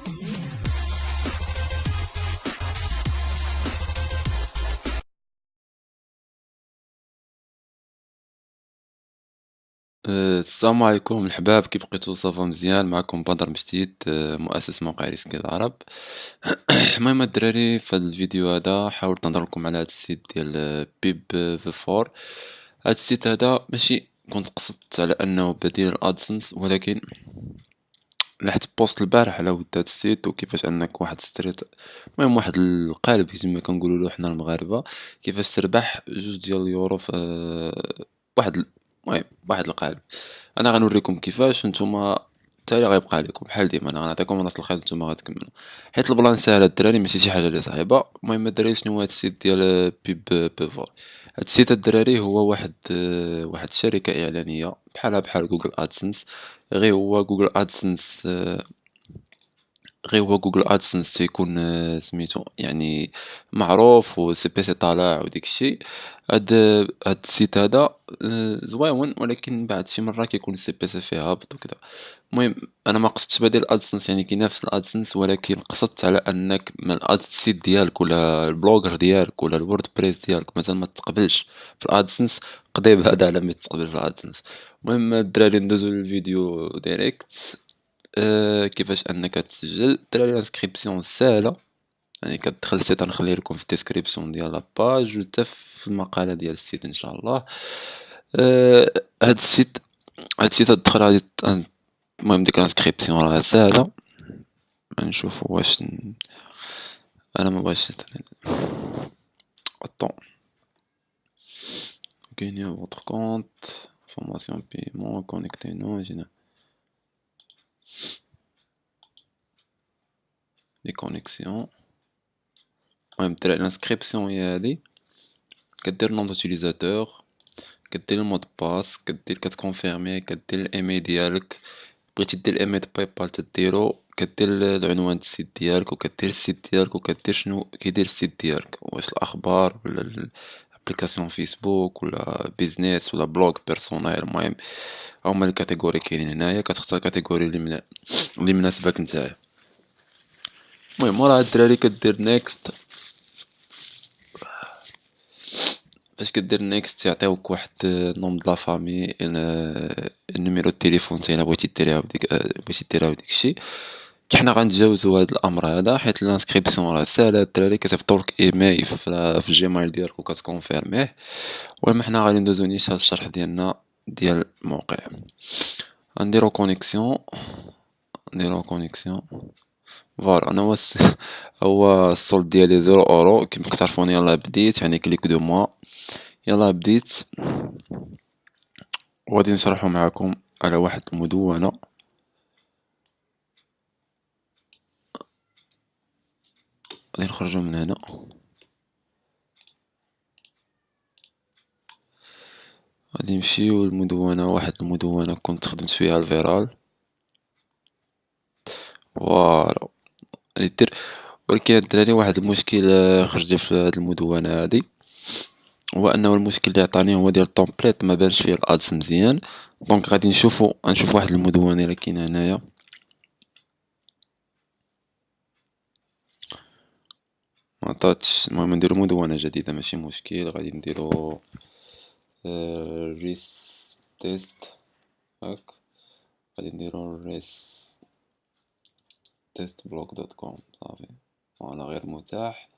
السلام عليكم الحباب، كي بقيتو صافا مزيان؟ معكم بدر مجديد، مؤسس موقع ريسك العرب. المهم الدراري، في هذا الفيديو هذا حاولت نهضر لكم على هذا السيت ديال بيب في فور. هذا السيت هذا ماشي كنت قصدت على انه بديل الادسنس، ولكن لاحظت بوست البارح على ود هذا السيت وكيفاش انك واحد ستريت، المهم واحد القالب كما كنقولوا له حنا المغاربه، كيفاش تربح جوج ديال اليورو في المهم واحد القالب. انا غنوريكم كيفاش نتوما التالي غيبقى عليكم بحال ديما. انا غنعطيكم راس الخيط نتوما غتكملوا، حيت البلان ساهل الدراري، ماشي شي حاجه اللي صعيبه. المهم الدراري، شنو هو هاد السيت ديال بيب بيفور؟ هاد السيت الدراري هو واحد الشركه اعلانيه بحالها بحال جوجل ادسنس. غير هو جوجل ادسنس تيكون سميتو يعني معروف، وسي بي سي طالع وديك الشيء. هاد السيت هذا زويون، ولكن بعد شي مره كيكون السي بي سي فيه هابط وكذا. المهم انا ما قصدتش بديل الادسنس يعني كينافس الادسنس، ولكن قصدت على انك من الادسنس ديالك ولا البلوجر ديالك ولا الورد بريس ديالك مازال ما تقبلش في الادسنس، قضي بهذا على ما تقبل في الادسنس. المهم الدراري، ندوزو للفيديو ديريكت. كيفاش انك تسجل الدراري؟ الانسكريبسيون ساهله، يعني كتدخل السيت، غنخليه لكم في الديسكريبسيون ديال لاباج وحتى في المقاله ديال السيت ان شاء الله. هاد السيت تدخل غادي المهم ديك الانسكريبسيون راه ساهله. غنشوفو واش انا ما بغيتش attends. Gagnez votre compte, formation paiement, connectez-nous, des connexions. المهم الدراري، الانسكريبسيون هي هادي. كدير نوم دوتيليزاتور، كدير المود باس، كتكونفيرمي، كدير الايميل ديالك. بغيتي دير الايميل د باي بال تديرو، كدير العنوان د السيت ديالك، وكدير السيت ديالك، وكدير شنو كيدير السيت ديالك، واش الاخبار ولا ابليكاسيون فيسبوك ولا بيزنس ولا بلوغ بيرسونيل. المهم هما الكاتيجوري كاينين هنايا، كتختار الكاتيجوري اللي مناسبك نتايا. المهم ورا الدراري كدير نيكست. فاش كدير نيكست يعطيوك واحد نوم د لا فامي، النيميرو التليفون الا بغيتي ديرها وديك الشيء. حنا غنتجاوزو هاد الامر هذا، حيت الانسكريبسيون راه ساهله الدراري. كتهبطولك ايميل في الجيميل ديالك وكتكونفيرميه. المهم حنا غادي ندوزو نيشان الشرح ديالنا ديال الموقع. غنديرو كونيكسيون، فوالا. انا هو السولد ديالي 0 اورو كيما كتعرفوني. يلاه بديت، يعني كليك دو موا. يلا بديت، وغادي نشرحو معاكم على واحد المدونة. غادي نخرجو من هنا، غادي نمشيو للمدونة. واحد المدونة كنت خدمت فيها الفيرال، فوالا. غادي دير، ولكن الدراري واحد المشكل خرج لي في هاد المدونة هادي، هو انه المشكل اللي عطاني هو ديال التومبليت، ما بانش فيه الادس مزيان. دونك غادي نشوف واحد المدونة اللي كاينة هنايا. معطاتش، المهم نديرو مدونة جديدة ماشي مشكل. غادي نديرو ريس تيست، هاك. غادي نديرو ريس تيست بلوك دوت كوم، صافي. فوالا، غير متاح.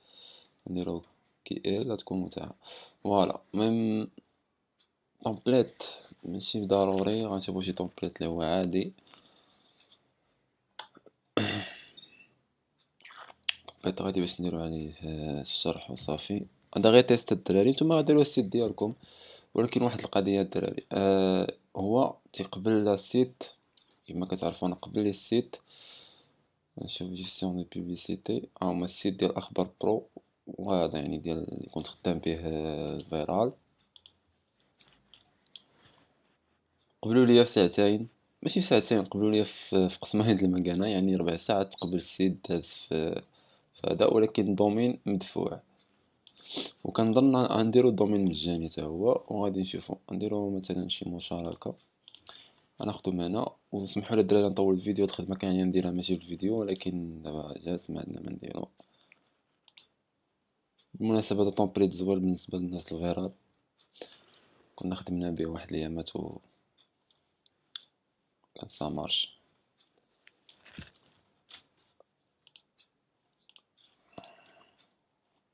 نديرو كي لا تكون متاحة، فوالا. ميم تومبليت ماشي ضروري، غنشوفو شي تومبليت اللي هو عادي. تومبليت غادي باش نديرو عليه الشرح وصافي. هذا غير تيست الدراري، نتوما غديرو السيت ديالكم. ولكن واحد القضية الدراري، هو تيقبل السيت كما كتعرفون. قبل السيت نشوف جيستيون دو بوبليسيتي، هما السيت ديال اخبار برو، وهذا يعني ديال اللي كنت خدام به الفيرال. قبلوا لي في ساعتين، ماشي في ساعتين، قبلوا لي في قسمين د المكانة، يعني 4 ساعات قبل السيت داز في هذا. ولكن دومين مدفوع، وكنظن غنديرو الدومين مجاني حتى هو. وغادي نشوفو نديرو مثلا شي مشاركة. غناخدو من هنا، وسمحوا لي الدراري نطول الفيديو. الخدمة كان عليا نديرها ماشي بالفيديو، ولكن دابا جات ما عندنا ما نديرو. بالمناسبة هذا طومبليت زوين بالنسبة للناس الغيرات، كنا خدمنا به واحد الأيامات و كان سامارش.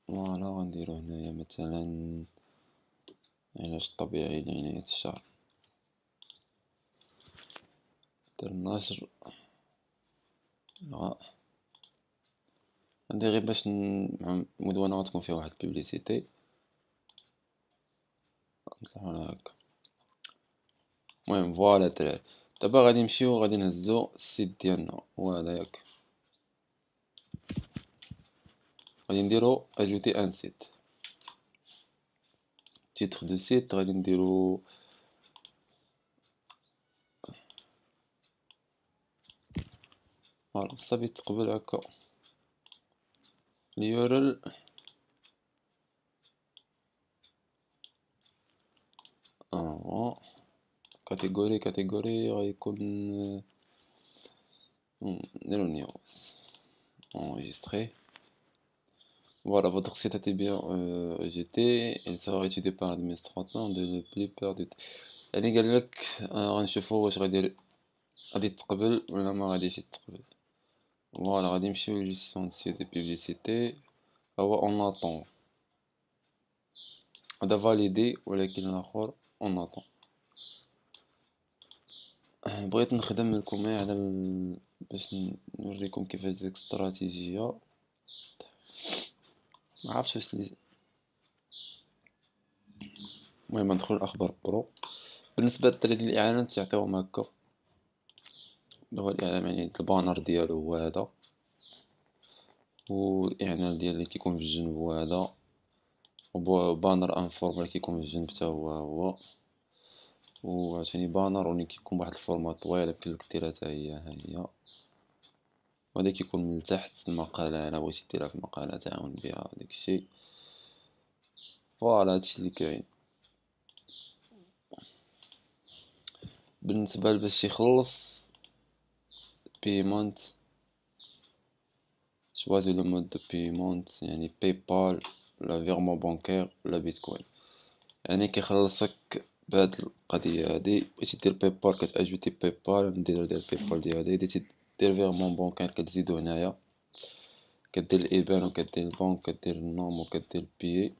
فوالا غنديرو هنايا مثلا علاج طبيعي لعناية الشعر، دير النشر. عندي غير باش مع مدونة غتكون فيها واحد البيبليسيتي، نطلعو هكا. المهم فوالا الدراري، دابا غادي نمشيو غادي نهزو السيت ديالنا، هو هذا ياك. غادي نديرو اجوتي ان سيت، تيتر دو سيت غادي نديرو فوالا بصافي تقبل هكا اليورل. كاتيجوري غيكون نديرو نيوز enregistré. Voilà, votre site a été bien jeté. Il sera étudié par l'administrateur de la plupart du temps. يعني قالك غنشوفو واش غادي تقبل ولا ما غاديش يتقبل. فوالا غادي نمشيو لجيستيون سيت بيبليسيتي، هو اون اطون. هذا فاليدي ولكن الاخر اون اطون. بغيت نخدم لكم على باش نوريكم كيفاش ديك الاستراتيجية. معرفتش واش المهم ندخل الاخبار برو. بالنسبة للإعلانات تعطيهم هكا، هو الإعلان يعني البانر ديالو هو هذا، والإعلان ديال اللي كيكون في الجنب هو هذا، وبانر انفورم اللي كيكون في الجنب حتى هو وعاوتاني بانر اللي كيكون بواحد الفورما طويلة كلك ديرها تا هي ها هي، وهذا كيكون من تحت المقالة. انا بغيتي ديرها في مقالة تعاون بها داكشي. فوالا هادشي اللي كاين. بالنسبة باش يخلص بيمونت، شوازي لو مود دو بيمونت، يعني باي بال ولا فيغمون بانكير ولا بيتكوين. يعني كيخلصك بهاد القضية هادي. بغيتي دير باي بال كتاجوتي باي بال، ندير باي بال ديال هادي. بغيتي دير فيغمون بانكير كتزيدو هنايا، كدير الإبان وكدير البنك كدير النوم وكدير البيي.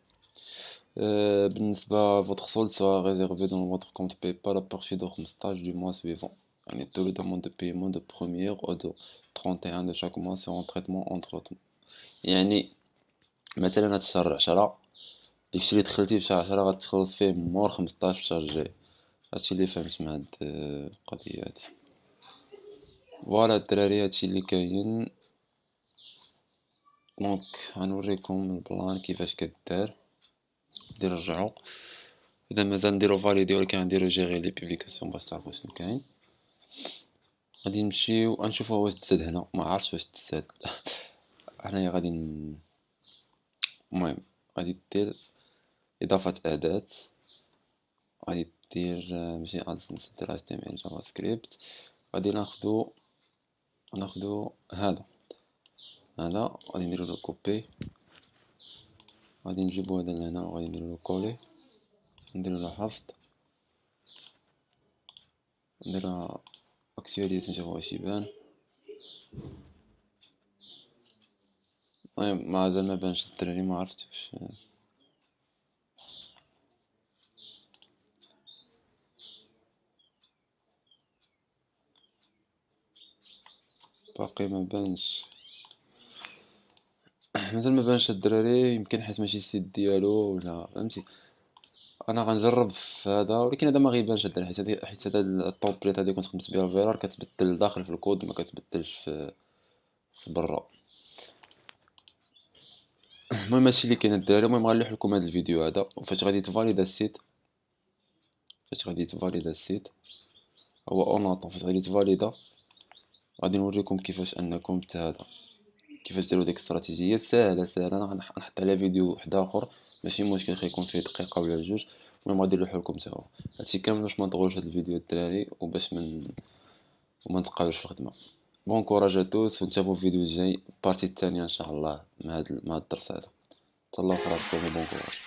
بالنسبة votre solde sera réservé dans votre compte PayPal à partir du 15 du mois suivant. يعني tous les demandes de paiement de 1er au 31 de chaque mois seront traitement entre temps. يعني مثلا هاد الشهر 10 داكشي اللي دخلتيه في شهر 10 غتخلص فيه مور 15 في الشهر الجاي. هادشي اللي فهمت من هاد القضية هادي. فوالا الدراري هادشي اللي كاين. دونك غنوريكم البلان كيفاش كدار. غادي نرجعو، اذا مازال نديرو فاليدي ولكن غنديرو جيري لي بوبليكاسيون باش تعرفو شنو كاين. غادي نمشيو غنشوفو واش تزاد هنا، ما عرفتش واش تزاد. هنايا غادي المهم غادي دير اضافة اداة، غادي دير ماشي ادسنس، دير اتش تي ام ال جافا سكريبت. غادي ناخدو هذا غادي نديرو له كوبي، غادي نجيبو هذا لهنا وغادي نديرو له كولي، نديرو له حفظ، نديرها اكسياليز نشوفو واش يبان. المهم مازال ما بانش الدراري، ما عرفتش واش باقي ما بانش. مازال ما بانش الدراري، يمكن حيت ماشي السيت ديالو ولا فهمتي. انا غنجرب في هذا، ولكن هذا ما غيبانش الدراري حيت هذا الطومبليت هذه كنت خدمت بها فيرار كتبدل داخل في الكود ما كتبدلش في برا. المهم هادشي اللي كاين الدراري. المهم غنلوح لكم هذا الفيديو هذا، وفاش غادي تفاليدا السيت، هو اون فاش غادي تفاليدا غادي نوريكم كيفاش انكم هذا كيفاش ديروا ديك الاستراتيجيه. ساهله انا غنحط عليها فيديو واحد اخر ماشي مشكل، غيكون فيه دقيقه ولا جوج. المهم غادي نلوحو لكم حتى هو. هادشي كامل باش ما نطولوش هاد الفيديو الدراري، وباش وما نتقاوش في الخدمة. بون كوراج اتوس، ونتابعو في الفيديو الجاي البارتي الثانية ان شاء الله مع هاد الدرس هذا. تهلاو في راسكم وبون كوراج.